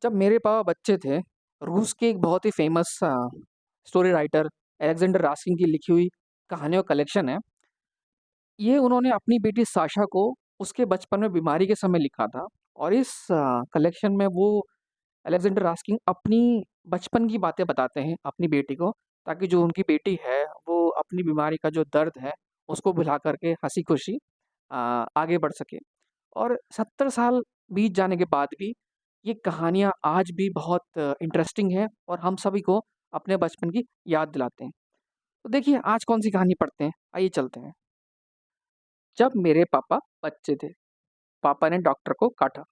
जब मेरे पापा बच्चे थे, रूस के एक बहुत ही famous story writer Alexander Raskin की लिखी हुई कहानियों का कलेक्शन है। ये उन्होंने अपनी बेटी साशा को उसके बचपन में बीमारी के समय लिखा था और इस कलेक्शन में वो अलेक्जेंडर रास्किन अपनी बचपन की बातें बताते हैं अपनी बेटी को, ताकि जो उनकी बेटी है, वो अपनी बीमारी का जो दर्द है, उसको भुला करके हँसी-खुशी आगे बढ़ सके। और 70 साल बीत जाने के बाद भी ये कहानियाँ आज भी बहुत इंटरेस्टिंग हैं और हम सभी को अपने बचपन की याद दिलाते हैं। तो देखिए आज कौन-सी कहानी पढ़ते हैं, आइए चलते हैं। जब मेरे पापा बच्चे थे, पापा ने डॉक्टर को काटा।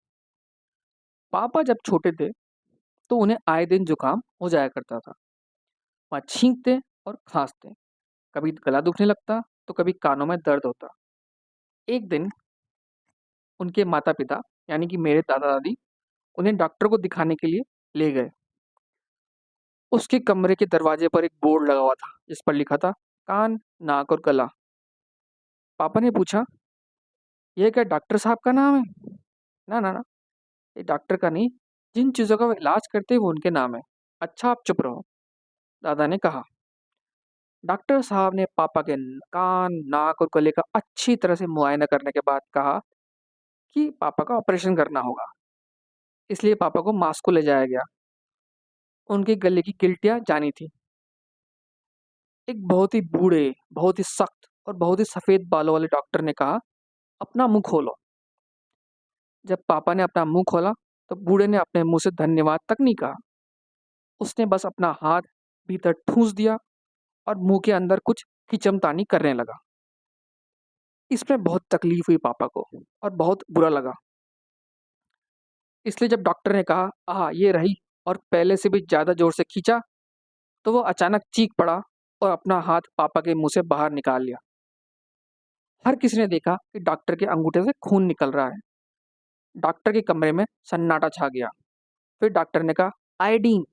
पापा जब छोटे थे तो उन्हें आए दिन जुकाम हो जाया करता था। वह छींकते और खांसते, कभी गला दुखने लगता तो कभी कानों में दर्द होता। एक दिन उनके माता-पिता यानी कि मेरे दादा-दादी उन्हें डॉक्टर को दिखाने के लिए ले गए। उसके कमरे के दरवाजे पर एक बोर्ड लगा हुआ था जिस पर लिखा था कान, नाक और गला। पापा ने पूछा, यह क्या डॉक्टर साहब का नाम है? ना ना ना, ये डॉक्टर का नहीं, जिन चीजों का वो इलाज करते हैं वो उनके नाम है। अच्छा आप चुप रहो, दादा ने कहा। डॉक्टर साहब ने पापा के कान, नाक और गले का अच्छी तरह से मुआयना करने के बाद कहा कि पापा का ऑपरेशन करना होगा। इसलिए पापा को मास्को ले जाया गया। उनके गले की गिल्टियां जानी थी। एक बहुत ही बूढ़े, बहुत ही सख्त और बहुत ही सफेद बालों वाले डॉक्टर ने कहा, अपना मुंह खोलो। जब पापा ने अपना मुंह खोला तो बूढ़े ने अपने मुंह से धन्यवाद तक नहीं कहा। उसने बस अपना हाथ भीतर ठूंस दिया और मुंह के अंदर कुछ खिंचमतानी करने लगा। इसमें बहुत तकलीफ हुई पापा को और बहुत बुरा लगा। इसलिए जब डॉक्टर ने कहा, ये रही, और पहले से भी ज्यादा जोर से खींचा, तो वो अचानक चीख पड़ा और अपना हाथ पापा के मुंह से बाहर निकाल लिया। हर किसी ने देखा कि डॉक्टर के अंगूठे से खून निकल रहा है। डॉक्टर के कमरे में सन्नाटा छा गया। फिर डॉक्टर ने कहा, आयोडीन,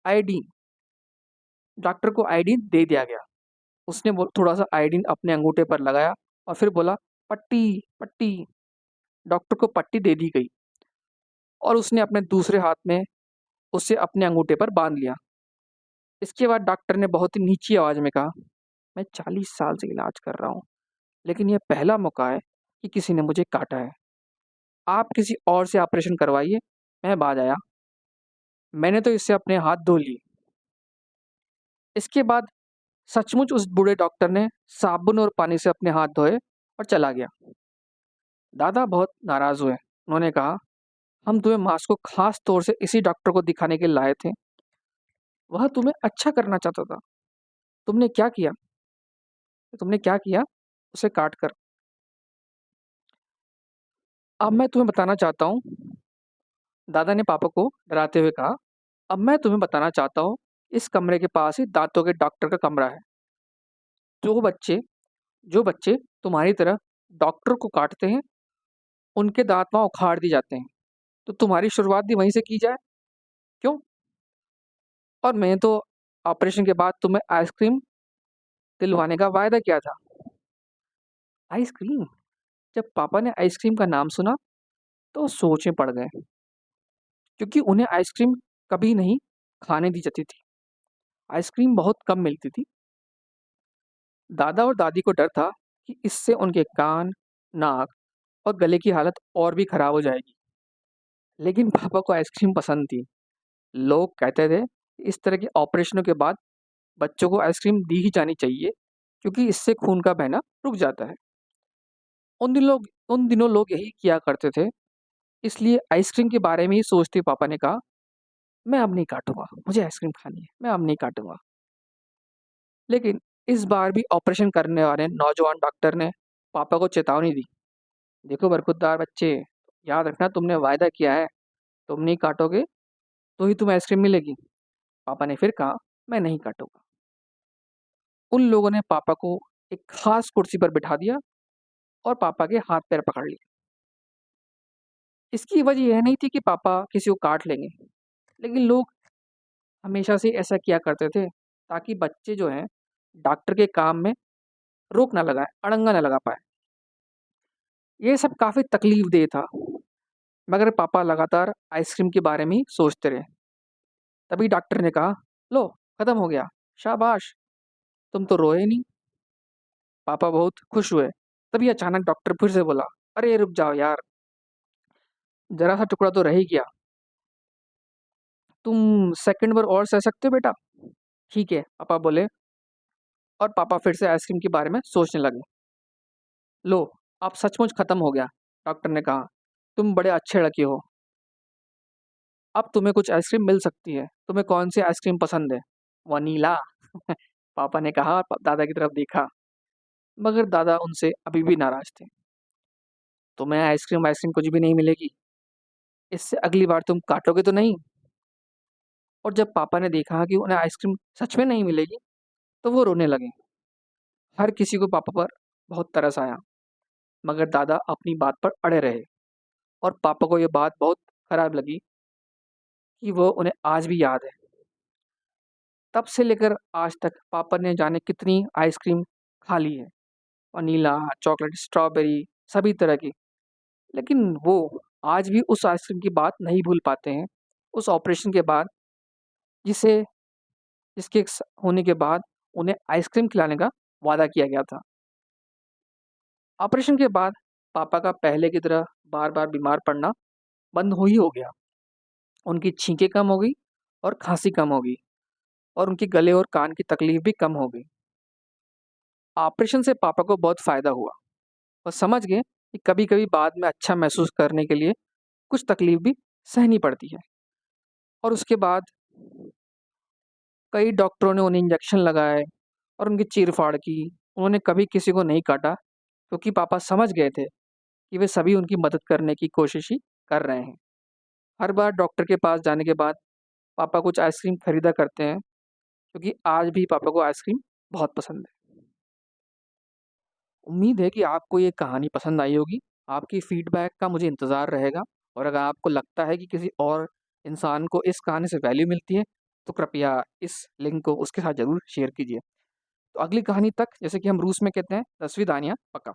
आयोडीन। डॉक्टर को आयोडीन दे दिया गया। उसने वो थोड़ा सा आयोडीन अपने अंगूठे पर लगाया और फिर बोला, पट्टी, पट्टी। डॉक्टर को पट्टी दे दी गई और उसने अपने दूसरे हाथ में उसे अपने अंगूठे पर बांध लिया। इसके बाद डॉक्टर ने बहुत ही नीची आवाज में कहा, मैं 40 साल से इलाज कर रहा हूँ, लेकिन यह पहला मौका है कि किसी ने मुझे काटा है। आप किसी और से ऑपरेशन करवाइए, मैं बाद आया। मैंने तो इससे अपने हाथ धो लिए। इसके बाद सचमुच उस बूढ़े डॉक्टर ने साबुन और पानी से अपने हाथ धोए और चला गया। दादा बहुत नाराज हुए। उन्होंने कहा, हम तुम्हें मास्क को खास तौर से इसी डॉक्टर को दिखाने के लिए लाए थे। वह तुम्हें अच्छा करना चाहता था। तुमने क्या किया? तुमने क्या किया उसे काट कर? अब मैं तुम्हें बताना चाहता हूँ, दादा ने पापा को डराते हुए कहा। अब मैं तुम्हें बताना चाहता हूँ, इस कमरे के पास ही दांतों के डॉक्टर का कमरा है। जो बच्चे जो बच्चे तुम्हारी तरह डॉक्टर को काटते हैं, उनके दांत वहाँ उखाड़ दिए जाते हैं। तो तुम्हारी शुरुआत भी वहीं से की जाए, क्यों? और मैंने तो ऑपरेशन के बाद तुम्हें आइसक्रीम दिलवाने का वायदा किया था। आइसक्रीम? जब पापा ने आइसक्रीम का नाम सुना तो वो सोच में पड़ गए, क्योंकि उन्हें आइसक्रीम कभी नहीं खाने दी जाती थी। आइसक्रीम बहुत कम मिलती थी। दादा और दादी को डर था कि इससे उनके कान, नाक और गले की हालत और भी खराब हो जाएगी। लेकिन पापा को आइसक्रीम पसंद थी। लोग कहते थे, इस तरह के ऑपरेशनों के बाद बच्चों को आइसक्रीम दी ही जानी चाहिए, क्योंकि इससे खून का बहना रुक जाता है। उन दिनों लोग यही किया करते थे। इसलिए आइसक्रीम के बारे में ही सोचते पापा ने कहा, मैं अब नहीं काटूंगा, मुझे आइसक्रीम खानी है, मैं अब नहीं काटूंगा। लेकिन इस बार भी ऑपरेशन करने वाले नौजवान डॉक्टर ने पापा को चेतावनी दी, देखो बरखुरदार बच्चे, याद रखना तुमने वायदा किया है, तुम नहीं काटोगे तो ही तुम्हें आइसक्रीम मिलेगी। पापा ने फिर कहा, मैं नहीं काटूंगा। उन लोगों ने पापा को एक खास कुर्सी पर बिठा दिया और पापा के हाथ पैर पकड़ लिए। इसकी वजह यह नहीं थी कि पापा किसी को काट लेंगे, लेकिन लोग हमेशा से ऐसा किया करते थे ताकि बच्चे जो हैं डॉक्टर के काम में रोक ना लगाए, अड़ंगा ना लगा पाए। ये सब काफी तकलीफ दे था। मगर पापा लगातार आइसक्रीम के बारे में ही सोचते रहे। तभी डॉक्टर ने कहा, लो, खत्म हो गया, शाबाश, तुम तो रोए नहीं। पापा बहुत खुश हुए। तभी अचानक डॉक्टर फिर से बोला, अरे रुक जाओ यार, जरा सा टुकड़ा तो रह ही गया। तुम सेकंड बार और सह सकते हो बेटा? ठीक है, पापा बोले। और पापा फिर से आइसक्रीम के बारे में सोचने लगे। लो, अब सचमुच खत्म हो गया, डॉक्टर ने कहा। तुम बड़े अच्छे लड़के हो। अब तुम्हें कुछ आइसक्रीम मिल सकती है। तुम्हें कौन सी आइसक्रीम पसंद है? वनीला। पापा ने कहा और दादा की तरफ देखा। मगर दादा उनसे अभी भी नाराज थे। तुम्हें आइसक्रीम आइसक्रीम कुछ भी नहीं मिलेगी। इससे अगली बार तुम काटोगे तो नहीं? और जब पापा ने देखा कि उन्हें आइसक्रीम सच में नहीं मिलेगी, तो वो रोने लगे। हर किसी को पापा पर बहुत तरस आया, मगर दादा अपनी बात पर अड़े रहे। और पापा को ये बात बहुत खराब लगी कि वो उन्हें आज भी याद है। तब से लेकर आज तक पापा ने जाने कितनी आइसक्रीम खा ली है, वनीला, चॉकलेट, स्ट्रॉबेरी, सभी तरह की। लेकिन वो आज भी उस आइसक्रीम की बात नहीं भूल पाते हैं। उस ऑपरेशन के बाद, जिसे जिसके होने के बाद उन्हें आइसक्रीम खिलाने का वादा किया गया था। ऑपरेशन के बाद पापा का पहले की तरह बार बार बीमार पड़ना बंद हो गया। उनकी छींकें कम हो गई और खांसी कम हो गई, और उनके गले और कान की तकलीफ भी कम हो गई। ऑपरेशन से पापा को बहुत फायदा हुआ। वो समझ गए कि कभी कभी बाद में अच्छा महसूस करने के लिए कुछ तकलीफ भी सहनी पड़ती है। और उसके बाद कई डॉक्टरों ने उन्हें इंजेक्शन लगाए और उनकी चीर-फाड़ की। उन्होंने कभी किसी को नहीं काटा, क्योंकि पापा समझ गए थे कि वे सभी उनकी मदद करने की कोशिश ही कर रहे हैं। हर बार डॉक्टर के पास जाने के बाद पापा कुछ आइसक्रीम खरीदा करते हैं, क्योंकि आज भी पापा को आइसक्रीम बहुत पसंद है। उम्मीद है कि आपको ये कहानी पसंद आई होगी। आपकी फीडबैक का मुझे इंतज़ार रहेगा, और अगर आपको लगता है कि किसी और इंसान को इस कहानी से वैल्यू मिलती है, तो कृपया इस लिंक को उसके साथ ज़रूर शेयर कीजिए। तो अगली कहानी तक, जैसे कि हम रूस में कहते हैं, तस्वीदानिया पक्का।